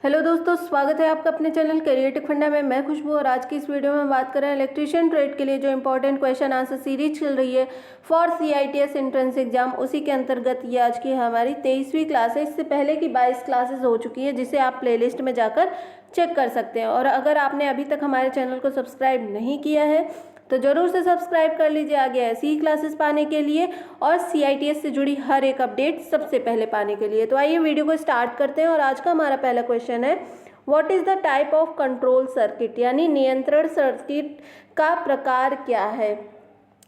Hello दोस्तों, स्वागत है आपका अपने चैनल करियर टेक फंडा में। मैं खुशबू और आज की इस वीडियो में हम बात कर रहे हैं इलेक्ट्रीशियन ट्रेड के लिए जो इंपॉर्टेंट क्वेश्चन आंसर सीरीज चल रही है फॉर CITS एंट्रेंस एग्जाम। उसी के अंतर्गत ये आज की हमारी 23वीं क्लास है। इससे पहले की 22 क्लासेस हो चुकी है जिसे आप प्लेलिस्ट में जाकर चेक कर सकते हैं। और अगर आपने अभी तक हमारे चैनल को सब्सक्राइब नहीं किया है तो ज़रूर से सब्सक्राइब कर लीजिए आगे ऐसी ही क्लासेस पाने के लिए और CITS से जुड़ी हर एक अपडेट सबसे पहले पाने के लिए। तो आइए वीडियो को स्टार्ट करते हैं और आज का हमारा पहला क्वेश्चन है, what is the type of control circuit, यानी नियंत्रण सर्किट का प्रकार क्या है।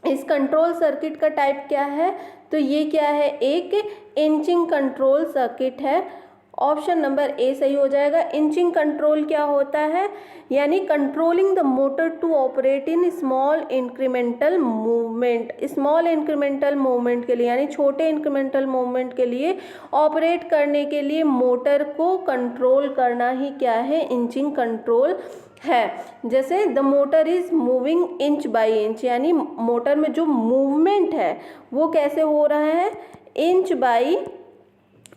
इस कंट्रोल सर्किट का टाइप क्या है, तो ये क्या है, एक इंचिंग कंट्रोल सर्किट है। ऑप्शन नंबर ए सही हो जाएगा। इंचिंग कंट्रोल क्या होता है, यानी controlling the motor to operate in small incremental movement. Small incremental movement के लिए यानी छोटे इंक्रीमेंटल मूवमेंट के लिए ऑपरेट करने के लिए मोटर को कंट्रोल करना ही क्या है, इंचिंग कंट्रोल है। जैसे the motor is moving inch by inch, यानी मोटर में जो मूवमेंट है वो कैसे हो रहा है, इंच बाई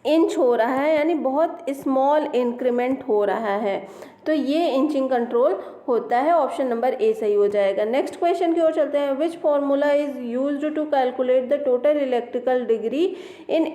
इंच हो रहा है, यानी बहुत स्मॉल इंक्रीमेंट हो रहा है। तो ये इंचिंग कंट्रोल होता है। ऑप्शन नंबर ए सही हो जाएगा। नेक्स्ट क्वेश्चन की ओर चलते हैं। Which formula is used to calculate the total electrical degree in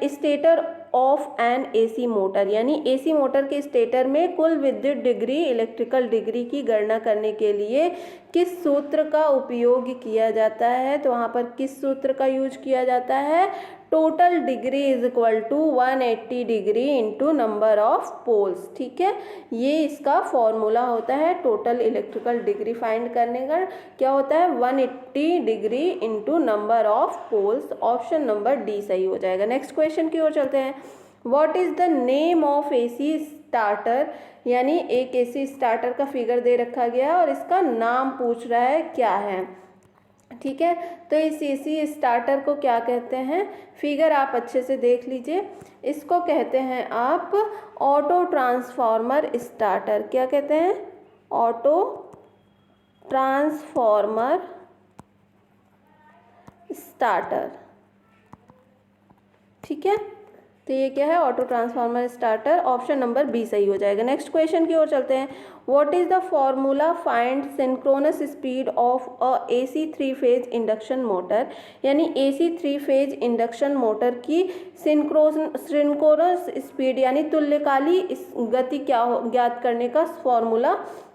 stator of an AC motor, यानी AC मोटर के स्टेटर में कुल विद्युत डिग्री, इलेक्ट्रिकल डिग्री की गणना करने के लिए किस सूत्र का उपयोग किया जाता है। तो वहाँ पर किस सूत्र का यूज किया जाता है, total degree is equal to 180 degree into number of poles. ठीक है, ये इसका फॉर्मूला होता है टोटल इलेक्ट्रिकल डिग्री फाइंड करने का। क्या होता है, 180 degree into number of poles. Option number D सही हो जाएगा। नेक्स्ट क्वेश्चन की ओर चलते हैं। What is the name of AC starter, यानी एक AC स्टार्टर का फिगर दे रखा गया है और इसका नाम पूछ रहा है क्या है। ठीक है, तो इस AC स्टार्टर को क्या कहते हैं, फिगर आप अच्छे से देख लीजिए। इसको कहते हैं आप ऑटो ट्रांसफॉर्मर स्टार्टर। क्या कहते हैं, ऑटो ट्रांसफॉर्मर स्टार्टर। ठीक है, तो ये क्या है, auto transformer starter. Option number B सही हो जाएगा। नेक्स्ट क्वेश्चन की ओर चलते हैं। What is the formula find synchronous speed of a AC 3 phase induction motor, यानी AC 3 फेज इंडक्शन मोटर की सिंक्रोनस स्पीड यानी तुल्यकाली गति क्या ज्ञात करने का फॉर्मूला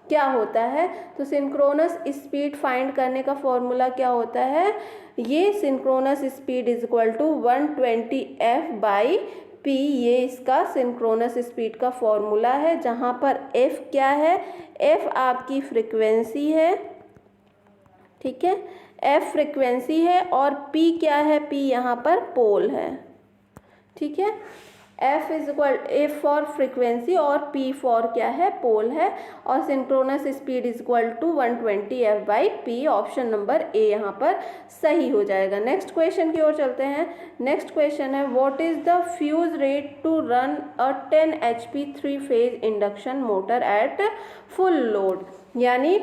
क्या होता है। तो सिंक्रोनस स्पीड फाइंड करने का फॉर्मूला क्या होता है, ये synchronous speed is equal to 120F/P। ये इसका सिंक्रोनस स्पीड का फॉर्मूला है, जहाँ पर F क्या है, F आपकी फ्रिक्वेंसी है। ठीक है, F फ्रिक्वेंसी है और P क्या है, P यहाँ पर पोल है। ठीक है, F is equal F for frequency और P फॉर क्या है, पोल है। और synchronous speed is equal to 120F/P। Option number A यहाँ पर सही हो जाएगा। नेक्स्ट क्वेश्चन की ओर चलते हैं। नेक्स्ट क्वेश्चन है, what is the fuse rate to run a 10 HP 3 phase induction motor at full load, यानी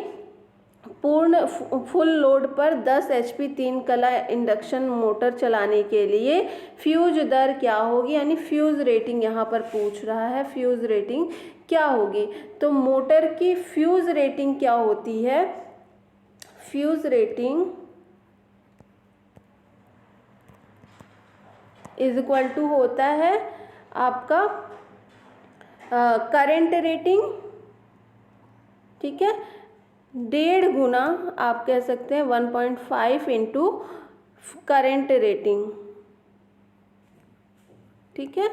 पूर्ण फुल लोड पर 10 HP 3 कला इंडक्शन मोटर चलाने के लिए फ्यूज दर क्या होगी, यानी फ्यूज रेटिंग यहाँ पर पूछ रहा है, फ्यूज रेटिंग क्या होगी। तो मोटर की फ्यूज रेटिंग क्या होती है, fuse rating is equal to होता है आपका करंट रेटिंग। ठीक है, 1.5 गुना आप कह सकते हैं 1.5 इंटू करेंट रेटिंग। ठीक है,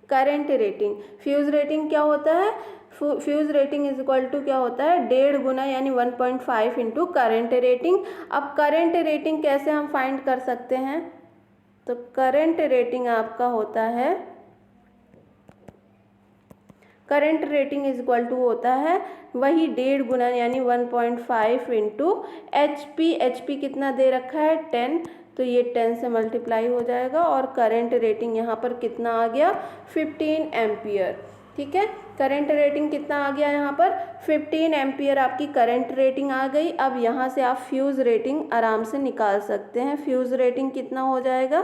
करेंट रेटिंग, फ्यूज रेटिंग क्या होता है, fuse rating is equal to क्या होता है, 1.5 गुना यानी 1.5 इंटू करेंट रेटिंग। अब करेंट रेटिंग कैसे हम फाइंड कर सकते हैं, तो करेंट रेटिंग आपका होता है, current rating is equal to होता है वही 1.5 गुना यानी 1.5 इंटू HP कितना दे रखा है 10, तो ये 10 से मल्टीप्लाई हो जाएगा और करंट रेटिंग यहाँ पर कितना आ गया 15 एम्पियर। ठीक है, करंट रेटिंग कितना आ गया यहाँ पर 15 एम्पियर आपकी करंट रेटिंग आ गई। अब यहाँ से आप फ्यूज़ रेटिंग आराम से निकाल सकते हैं। फ्यूज़ रेटिंग कितना हो जाएगा,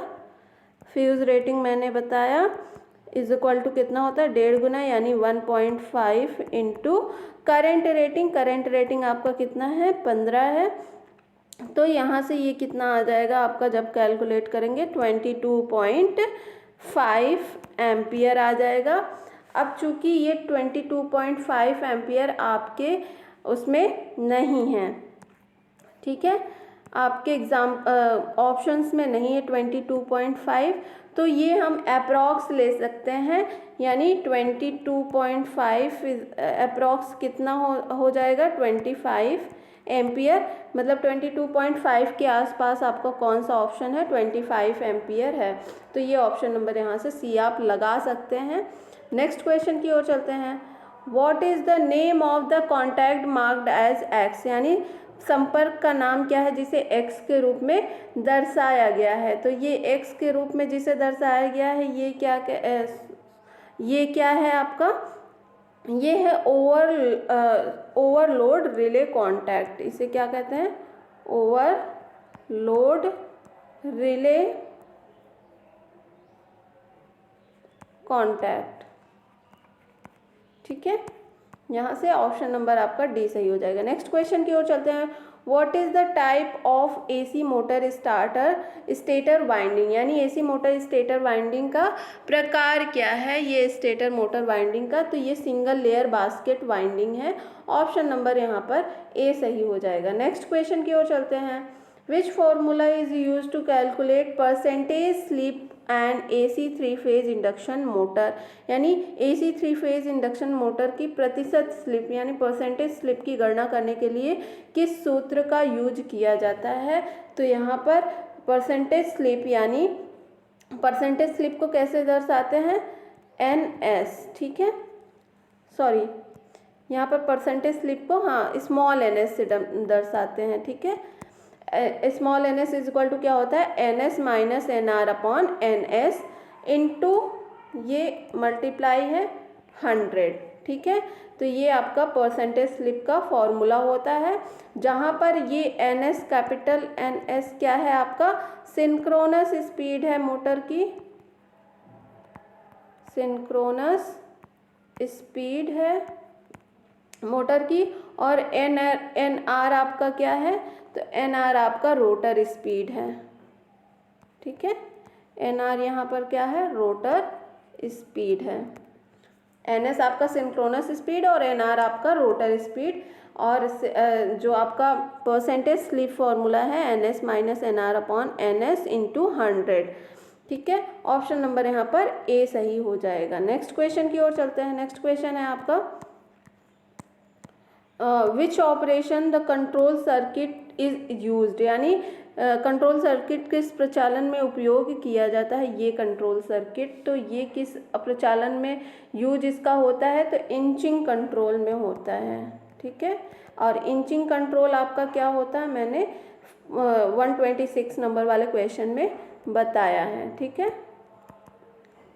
फ्यूज़ रेटिंग मैंने बताया इज इक्वल टू कितना होता है 1.5 गुना यानी 1.5 into current rating. Current rating आपका कितना है 15 है, तो यहाँ से ये कितना आ जाएगा आपका जब कैलकुलेट करेंगे 22.5 एम्पियर आ जाएगा। अब चूँकि ये 22.5 एम्पियर आपके उसमें नहीं है, ठीक है, आपके एग्ज़ाम ऑप्शंस में नहीं है 22.5, तो ये हम अप्रॉक्स ले सकते हैं, यानी 22.5 अप्रॉक्स कितना हो जाएगा 25 एम्पियर, मतलब 22.5 के आसपास आपका कौन सा ऑप्शन है 25 एम्पियर है। तो ये ऑप्शन नंबर यहाँ से सी आप लगा सकते हैं। नेक्स्ट क्वेश्चन की ओर चलते हैं। What is the name of the contact marked as X, यानी संपर्क का नाम क्या है जिसे x के रूप में दर्शाया गया है। तो ये x के रूप में जिसे दर्शाया गया है ये क्या है आपका, ये है ओवरलोड रिले कॉन्टैक्ट। इसे क्या कहते हैं ओवरलोड रिले कॉन्टैक्ट, ठीक है, यहाँ से ऑप्शन नंबर आपका डी सही हो जाएगा। नेक्स्ट क्वेश्चन की ओर चलते हैं। What is the type of AC motor stator winding, यानी एसी मोटर स्टेटर वाइंडिंग का प्रकार क्या है, ये स्टेटर मोटर वाइंडिंग का, तो ये सिंगल लेयर बास्केट वाइंडिंग है। ऑप्शन नंबर यहाँ पर ए सही हो जाएगा। नेक्स्ट क्वेश्चन की ओर चलते हैं। Which formula is use to calculate percentage slip and AC 3 phase induction motor, यानी AC 3 फेज इंडक्शन मोटर की प्रतिशत स्लिप यानी परसेंटेज स्लिप की गणना करने के लिए किस सूत्र का यूज किया जाता है। तो यहाँ पर परसेंटेज स्लिप, यानी परसेंटेज स्लिप को कैसे दर्शाते हैं NS, ठीक है, सॉरी यहाँ पर परसेंटेज स्लिप को स्मॉल ns से दर्शाते हैं, ठीक है। Small ns is equal to क्या होता है NS minus NR upon NS into ये मल्टीप्लाई है 100, ठीक है। तो ये आपका परसेंटेज स्लिप का फॉर्मूला होता है, जहाँ पर ये NS कैपिटल NS क्या है आपका सिंक्रोनस स्पीड है मोटर की, सिंक्रोनस स्पीड है मोटर की, और NR आपका क्या है, तो NR आपका रोटर स्पीड है, ठीक है। NR यहाँ पर क्या है रोटर स्पीड है, NS आपका सिंक्रोनस स्पीड और NR आपका रोटर स्पीड, और जो आपका परसेंटेज स्लिप फॉर्मूला है NS minus NR upon NS into 100, ठीक है। ऑप्शन नंबर यहाँ पर ए सही हो जाएगा। नेक्स्ट क्वेश्चन की ओर चलते हैं। नेक्स्ट क्वेश्चन है आपका which operation the control circuit is used, यानी कंट्रोल सर्किट किस प्रचालन में उपयोग किया जाता है, ये कंट्रोल सर्किट, तो ये किस प्रचालन में यूज इसका होता है, तो इंचिंग कंट्रोल में होता है, ठीक है। और इंचिंग कंट्रोल आपका क्या होता है मैंने 126 नंबर वाले क्वेश्चन में बताया है, ठीक है,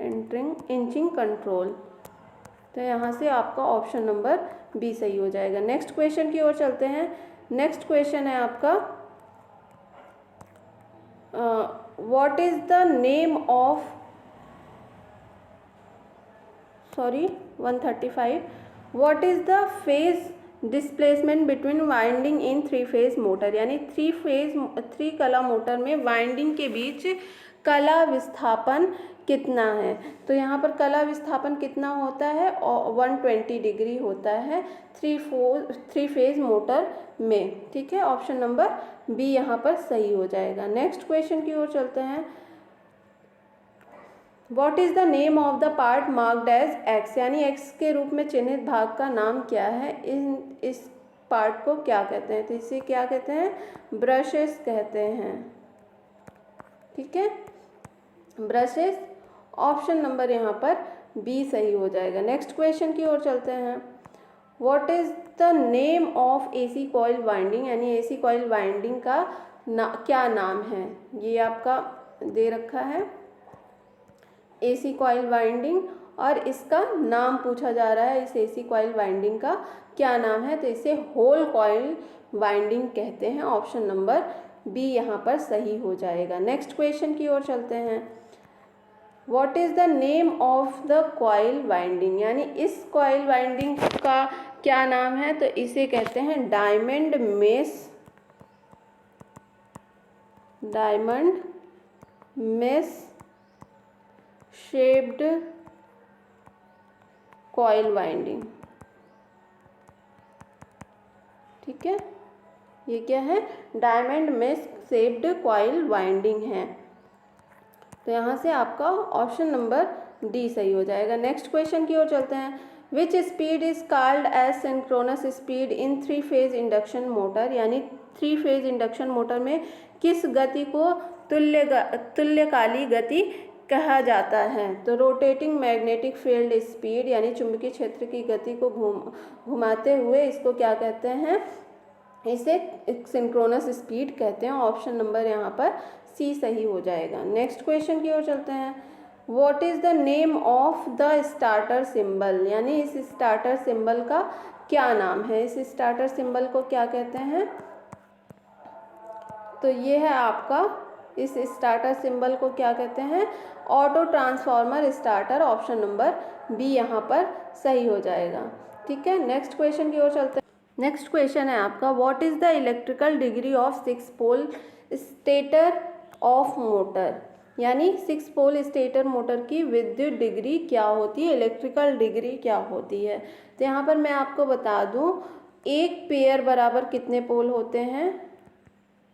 इंचिंग कंट्रोल। तो यहाँ से आपका ऑप्शन नंबर बी सही हो जाएगा। नेक्स्ट क्वेश्चन की ओर चलते हैं। नेक्स्ट क्वेश्चन है आपका what is the name of 135 what is the phase displacement between winding in 3 phase motor, यानी 3 कला मोटर में वाइंडिंग के बीच कला विस्थापन कितना है। तो यहाँ पर कला विस्थापन कितना होता है 120 डिग्री होता है 3 फेज मोटर में, ठीक है। ऑप्शन नंबर बी यहाँ पर सही हो जाएगा। नेक्स्ट क्वेश्चन की ओर चलते हैं। What is the name of the part marked as X, यानी एक्स के रूप में चिन्हित भाग का नाम क्या है, इस पार्ट को क्या कहते हैं, तो इसे क्या कहते हैं ब्रशेस कहते हैं, ठीक है, ब्रशेस। ऑप्शन नंबर यहाँ पर बी सही हो जाएगा। नेक्स्ट क्वेश्चन की ओर चलते हैं। What is the name of AC coil winding, यानी AC कॉइल वाइंडिंग का क्या नाम है, ये आपका दे रखा है AC कॉइल वाइंडिंग, और इसका नाम पूछा जा रहा है, इस AC कॉइल वाइंडिंग का क्या नाम है, तो इसे होल कॉइल वाइंडिंग कहते हैं। ऑप्शन नंबर बी यहाँ पर सही हो जाएगा। नेक्स्ट क्वेश्चन की ओर चलते हैं। What is the name of the coil winding, यानी इस कॉइल वाइंडिंग का क्या नाम है, तो इसे कहते हैं diamond mesh shaped coil winding. ठीक है, ये क्या है, diamond mesh shaped coil winding है। तो यहाँ से आपका ऑप्शन नंबर डी सही हो जाएगा। नेक्स्ट क्वेश्चन की ओर चलते हैं। Which speed is called as synchronous speed in 3 phase induction motor, यानी 3 फेज इंडक्शन मोटर में किस गति को तुल्यकाली गति कहा जाता है, तो रोटेटिंग मैग्नेटिक फील्ड स्पीड, यानी चुंबकीय क्षेत्र की गति को घुमाते हुए इसको क्या कहते हैं, इसे सिंक्रोनस स्पीड कहते हैं। ऑप्शन नंबर यहाँ पर सी सही हो जाएगा। नेक्स्ट क्वेश्चन की ओर चलते हैं। What is the name of the starter symbol, यानी इस स्टार्टर सिंबल का क्या नाम है, इस स्टार्टर सिंबल को क्या कहते हैं, तो ये है आपका, इस स्टार्टर सिंबल को क्या कहते हैं, auto transformer starter. Option number B यहाँ पर सही हो जाएगा। ठीक है, नेक्स्ट क्वेश्चन की ओर चलते हैं। नेक्स्ट क्वेश्चन है आपका, what is the electrical degree of 6 pole stator of motor, यानी 6 पोल स्टेटर मोटर की विद्युत डिग्री क्या होती है, इलेक्ट्रिकल डिग्री क्या होती है। तो यहाँ पर मैं आपको बता दूँ, एक पेयर बराबर कितने पोल होते हैं,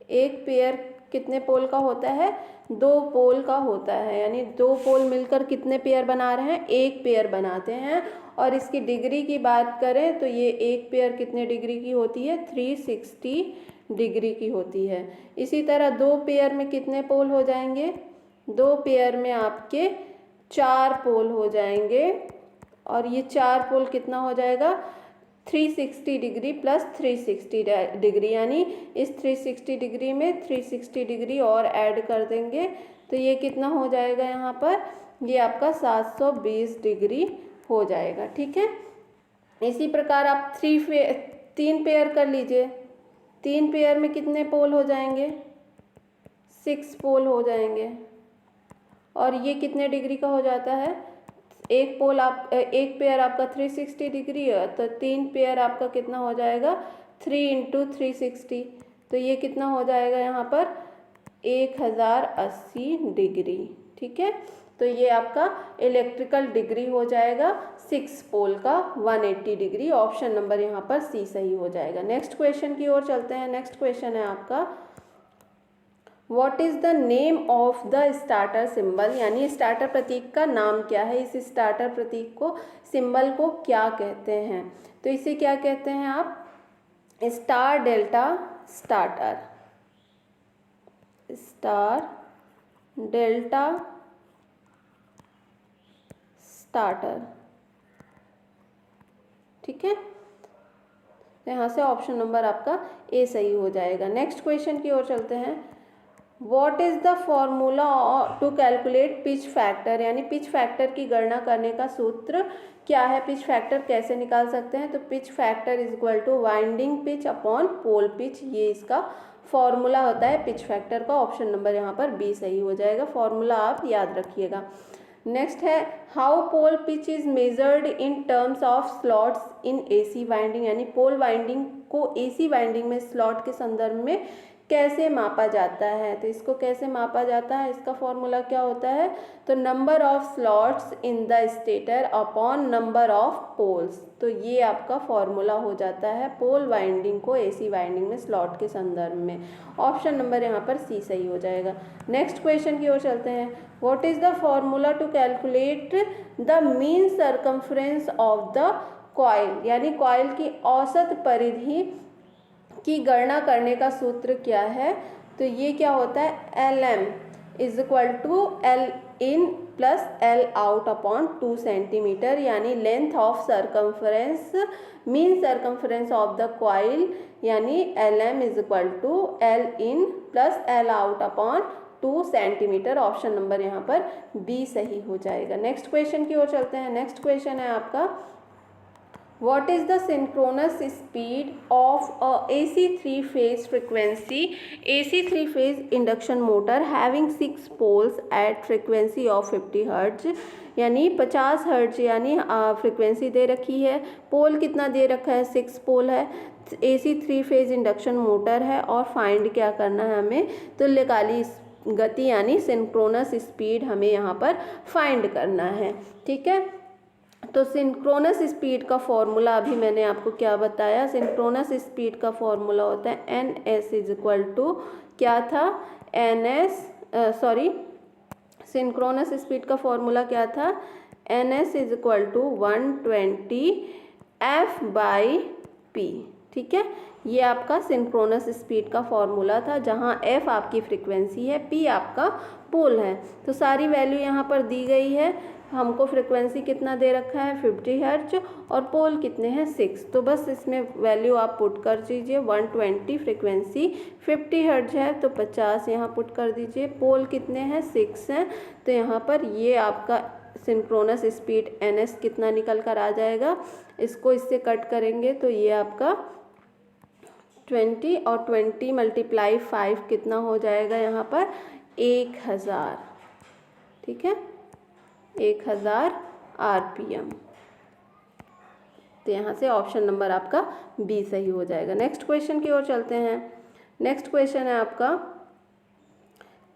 एक पेयर कितने पोल का होता है, 2 पोल का होता है, यानी 2 पोल मिलकर कितने पेयर बना रहे हैं, एक पेयर बनाते हैं। और इसकी डिग्री की बात करें तो ये एक पेयर कितने डिग्री की होती है, 360 डिग्री की होती है। इसी तरह 2 पेयर में कितने पोल हो जाएंगे, 2 पेयर में आपके 4 पोल हो जाएंगे, और ये 4 पोल कितना हो जाएगा, 360 डिग्री प्लस 360 डिग्री, यानी इस 360 डिग्री में 360 डिग्री और ऐड कर देंगे तो ये कितना हो जाएगा, यहाँ पर ये आपका 720 डिग्री हो जाएगा। ठीक है, इसी प्रकार आप 3 पेयर कर लीजिए, 3 पेयर में कितने पोल हो जाएंगे, 6 पोल हो जाएंगे, और ये कितने डिग्री का हो जाता है, एक पेयर आपका 360 डिग्री है, तो 3 पेयर आपका कितना हो जाएगा, 3 × 360, तो ये कितना हो जाएगा यहाँ पर 1080 डिग्री। ठीक है, तो ये आपका इलेक्ट्रिकल डिग्री हो जाएगा 6 पोल का 180 डिग्री। ऑप्शन नंबर यहाँ पर सी सही हो जाएगा। नेक्स्ट क्वेश्चन की ओर चलते हैं। नेक्स्ट क्वेश्चन है आपका, what is the name of the starter symbol, यानी स्टार्टर प्रतीक का नाम क्या है, इस स्टार्टर प्रतीक को, सिंबल को क्या कहते हैं, तो इसे क्या कहते हैं आप, star delta starter, star delta starter. ठीक है, यहाँ से ऑप्शन नंबर आपका ए सही हो जाएगा। नेक्स्ट क्वेश्चन की ओर चलते हैं। What is the formula to calculate pitch factor, यानी पिच फैक्टर की गणना करने का सूत्र क्या है, पिच फैक्टर कैसे निकाल सकते हैं, तो pitch factor is equal to winding pitch upon pole pitch, ये इसका फॉर्मूला होता है पिच फैक्टर का। ऑप्शन नंबर यहाँ पर बी सही हो जाएगा, फॉर्मूला आप याद रखिएगा। नेक्स्ट है, how pole pitch is measured in terms of slots in AC winding, यानी पोल वाइंडिंग को एसी वाइंडिंग में स्लॉट के संदर्भ में कैसे मापा जाता है, तो इसको कैसे मापा जाता है, इसका फॉर्मूला क्या होता है, तो number of slots in the stator upon number of poles, तो ये आपका फॉर्मूला हो जाता है पोल वाइंडिंग को एसी वाइंडिंग में स्लॉट के संदर्भ में। ऑप्शन नंबर यहाँ पर सी सही हो जाएगा। नेक्स्ट क्वेश्चन की ओर चलते हैं। What is the formula to calculate the mean circumference of the coil, यानी कॉइल की औसत परिधि की गणना करने का सूत्र क्या है, तो ये क्या होता है, LM is equal to L in plus L out upon 2 centimetre, यानी length of circumference, mean circumference of the coil, यानी LM is equal to L in plus L out upon 2 centimetre. Option number यहाँ पर B सही हो जाएगा। Next question की ओर चलते हैं। नेक्स्ट क्वेश्चन है आपका, What is the synchronous speed of a AC three-phase frequency AC three-phase induction motor having 6 poles at frequency of 50 hertz, यानी 50 हर्ट्ज यानी फ्रिक्वेंसी दे रखी है, पोल कितना दे रखा है, 6 पोल है, AC three phase induction motor है और फाइंड क्या करना है हमें, तुल्यकाली गति यानी सिंक्रोनस स्पीड हमें यहाँ पर फाइंड करना है। ठीक है, तो सिंक्रोनस स्पीड का फॉर्मूला अभी मैंने आपको क्या बताया, सिंक्रोनस स्पीड का फॉर्मूला होता है NS इज इक्वल टू क्या था, सिंक्रोनस स्पीड का फॉर्मूला क्या था, NS is equal to 120 F/P। ठीक है, ये आपका सिंक्रोनस स्पीड का फॉर्मूला था, जहाँ F आपकी फ्रिक्वेंसी है, P आपका पोल है। तो सारी वैल्यू यहाँ पर दी गई है, हमको फ्रिक्वेंसी कितना दे रखा है 50 हर्ट्ज और पोल कितने हैं 6, तो बस इसमें वैल्यू आप पुट कर दीजिए। 120 फ्रिक्वेंसी 50 हर्ट्ज है तो 50 यहाँ पुट कर दीजिए, पोल कितने हैं 6 हैं, तो यहाँ पर ये आपका सिंक्रोनस स्पीड NS कितना निकल कर आ जाएगा, इसको इससे कट करेंगे तो ये आपका 20 और 20 × 5 कितना हो जाएगा यहाँ पर 1000। ठीक है, 1000 RPM। तो यहाँ से ऑप्शन नंबर आपका बी सही हो जाएगा। नेक्स्ट क्वेश्चन की ओर चलते हैं। नेक्स्ट क्वेश्चन है आपका,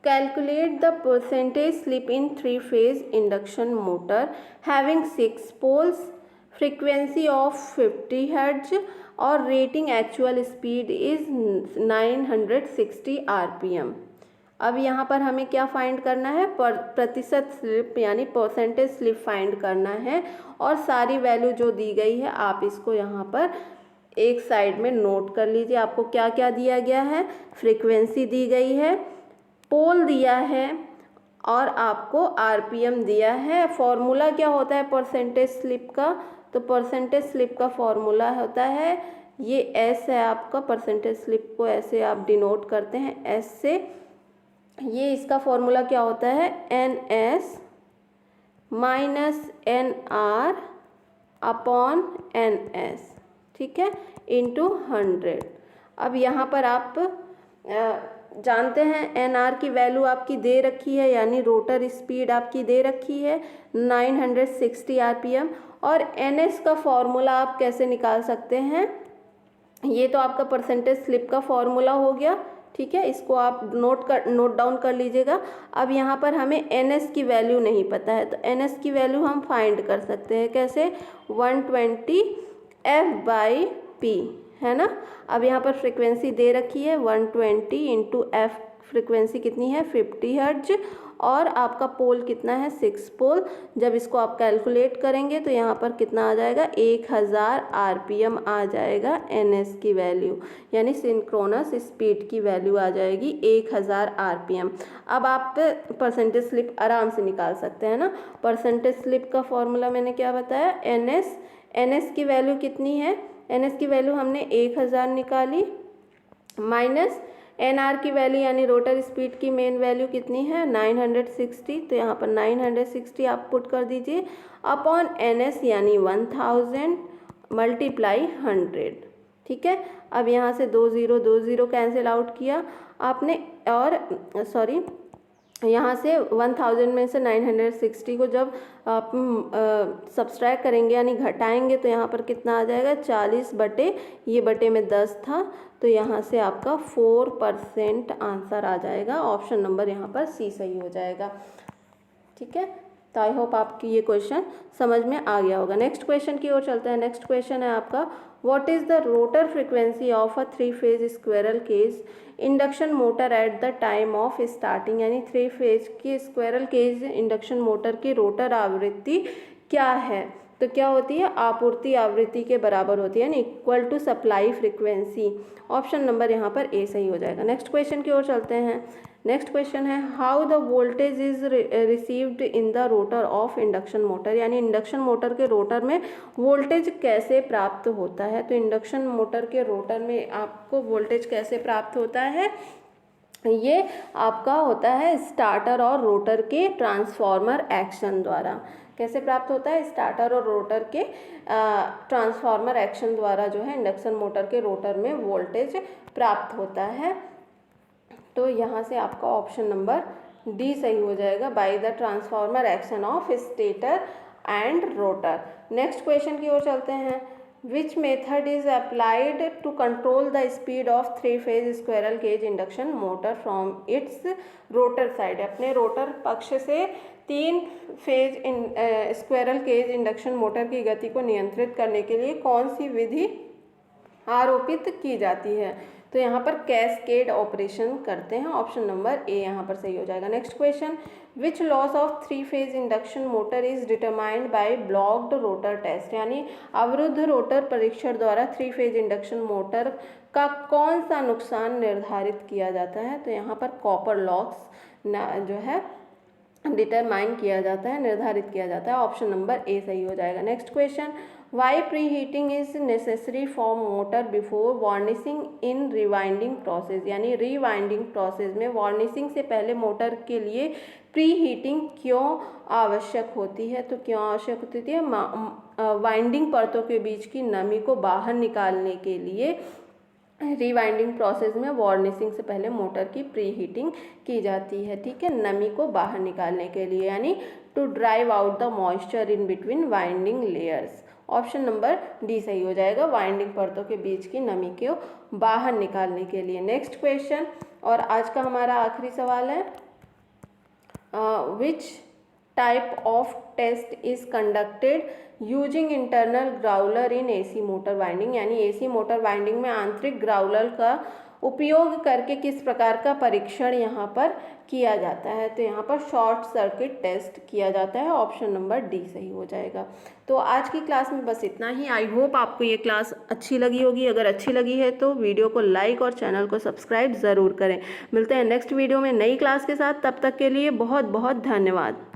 calculate the percentage slip in 3 phase induction motor having 6 poles, frequency of 50 hertz और rating actual speed is 960 RPM। अब यहाँ पर हमें क्या फाइंड करना है, प्रतिशत स्लिप यानी परसेंटेज स्लिप फाइंड करना है, और सारी वैल्यू जो दी गई है आप इसको यहाँ पर एक साइड में नोट कर लीजिए। आपको क्या क्या दिया गया है, फ्रीक्वेंसी दी गई है, पोल दिया है और आपको RPM दिया है। फॉर्मूला क्या होता है परसेंटेज स्लिप का, तो परसेंटेज स्लिप का फॉर्मूला होता है ये S है आपका, परसेंटेज स्लिप को ऐसे आप डिनोट करते हैं S से। ये इसका फॉर्मूला क्या होता है, NS - NR अपॉन NS, ठीक है, इंटू 100। अब यहाँ पर आप जानते हैं NR की वैल्यू आपकी दे रखी है, यानी रोटर स्पीड आपकी दे रखी है 960 RPM, और NS का फॉर्मूला आप कैसे निकाल सकते हैं, ये तो आपका परसेंटेज स्लिप का फॉर्मूला हो गया। ठीक है, इसको आप नोट डाउन कर लीजिएगा। अब यहाँ पर हमें NS की वैल्यू नहीं पता है, तो NS की वैल्यू हम फाइंड कर सकते हैं कैसे, 120 F/P है ना। अब यहाँ पर फ्रिक्वेंसी दे रखी है 120 × F, फ्रिक्वेंसी कितनी है 50 हर्ट्ज, और आपका पोल कितना है 6 पोल। जब इसको आप कैलकुलेट करेंगे तो यहाँ पर कितना आ जाएगा 1000 RPM आ जाएगा NS की वैल्यू, यानी सिंक्रोनस स्पीड की वैल्यू आ जाएगी 1000 RPM। अब आप परसेंटेज स्लिप आराम से निकाल सकते हैं ना। परसेंटेज स्लिप का फॉर्मूला मैंने क्या बताया, NS की वैल्यू कितनी है, NS की वैल्यू हमने 1000 निकाली, माइनस NR की वैल्यू यानी रोटर स्पीड की मेन वैल्यू कितनी है 960, तो यहाँ पर 960 आप पुट कर दीजिए अपॉन NS यानी 1000 × 100। ठीक है, अब यहाँ से 20 कैंसिल आउट किया आपने, और सॉरी यहाँ से 1000 में से 960 को जब आप सब्सट्रैक्ट करेंगे यानी घटाएंगे तो यहाँ पर कितना आ जाएगा 40 बटे, ये बटे में 10 था, तो यहाँ से आपका 4% आंसर आ जाएगा। ऑप्शन नंबर यहाँ पर C सही हो जाएगा। ठीक है, तो आई होप आपकी ये क्वेश्चन समझ में आ गया होगा। नेक्स्ट क्वेश्चन की ओर चलते हैं। नेक्स्ट क्वेश्चन है आपका, what is the rotor frequency of a 3 phase squirrel cage induction motor at the time of starting, यानी 3 फेज की स्क्विरल केज इंडक्शन मोटर की रोटर आवृत्ति क्या है, तो क्या होती है आपूर्ति आवृत्ति के बराबर होती है, यानी equal to supply frequency. Option number यहाँ पर A सही हो जाएगा। नेक्स्ट क्वेश्चन की ओर चलते हैं। नेक्स्ट क्वेश्चन है, how the voltage is received in the rotor of induction motor, यानी इंडक्शन मोटर के रोटर में वोल्टेज कैसे प्राप्त होता है। तो इंडक्शन मोटर के रोटर में आपको वोल्टेज कैसे प्राप्त होता है, ये आपका होता है स्टार्टर और रोटर के ट्रांसफॉर्मर एक्शन द्वारा। कैसे प्राप्त होता है? स्टार्टर और रोटर के ट्रांसफार्मर एक्शन द्वारा जो है इंडक्शन मोटर के रोटर में वोल्टेज प्राप्त होता है। तो यहाँ से आपका ऑप्शन नंबर डी सही हो जाएगा, by the transformer action of stator and rotor. Next question की ओर चलते हैं। Which method is applied to control the speed of 3 phase squirrel cage induction motor from its rotor side? अपने rotor पक्ष से 3 phase squirrel cage induction motor की गति को नियंत्रित करने के लिए कौन सी विधि आरोपित की जाती है? तो यहाँ पर कैस्केड ऑपरेशन करते हैं। ऑप्शन नंबर ए यहाँ पर सही हो जाएगा। Next question, which loss of 3 phase induction motor is determined by blocked rotor test? यानी अवरुद्ध रोटर परीक्षण द्वारा 3 फेज इंडक्शन मोटर का कौन सा नुकसान निर्धारित किया जाता है? तो यहाँ पर कॉपर लॉस जो है डिटरमाइन किया जाता है, निर्धारित किया जाता है। ऑप्शन नंबर ए सही हो जाएगा। Next question, why pre heating is necessary for motor before varnishing in rewinding process? यानी रिवाइंडिंग प्रोसेस में वार्निशिंग से पहले मोटर के लिए प्री हीटिंग क्यों आवश्यक होती है? तो क्यों आवश्यक होती है? वाइंडिंग परतों के बीच की नमी को बाहर निकालने के लिए रिवाइंडिंग प्रोसेस में वार्निशिंग से पहले मोटर की प्री हीटिंग की जाती है, ठीक है, नमी को बाहर निकालने के लिए, यानी to drive out the moisture in between winding layers. Option number D सही हो जाएगा, वाइंडिंग परतों के बीच की नमी को बाहर निकालने के लिए। नेक्स्ट क्वेश्चन और आज का हमारा आखिरी सवाल है, which type of test is conducted using internal growler in AC motor winding? यानी एसी मोटर वाइंडिंग में आंतरिक ग्राउलर का उपयोग करके किस प्रकार का परीक्षण यहाँ पर किया जाता है? तो यहाँ पर शॉर्ट सर्किट टेस्ट किया जाता है। ऑप्शन नंबर डी सही हो जाएगा। तो आज की क्लास में बस इतना ही। आई होप आपको ये क्लास अच्छी लगी होगी। अगर अच्छी लगी है तो वीडियो को लाइक और चैनल को सब्सक्राइब ज़रूर करें। मिलते हैं नेक्स्ट वीडियो में नई क्लास के साथ। तब तक के लिए बहुत बहुत धन्यवाद।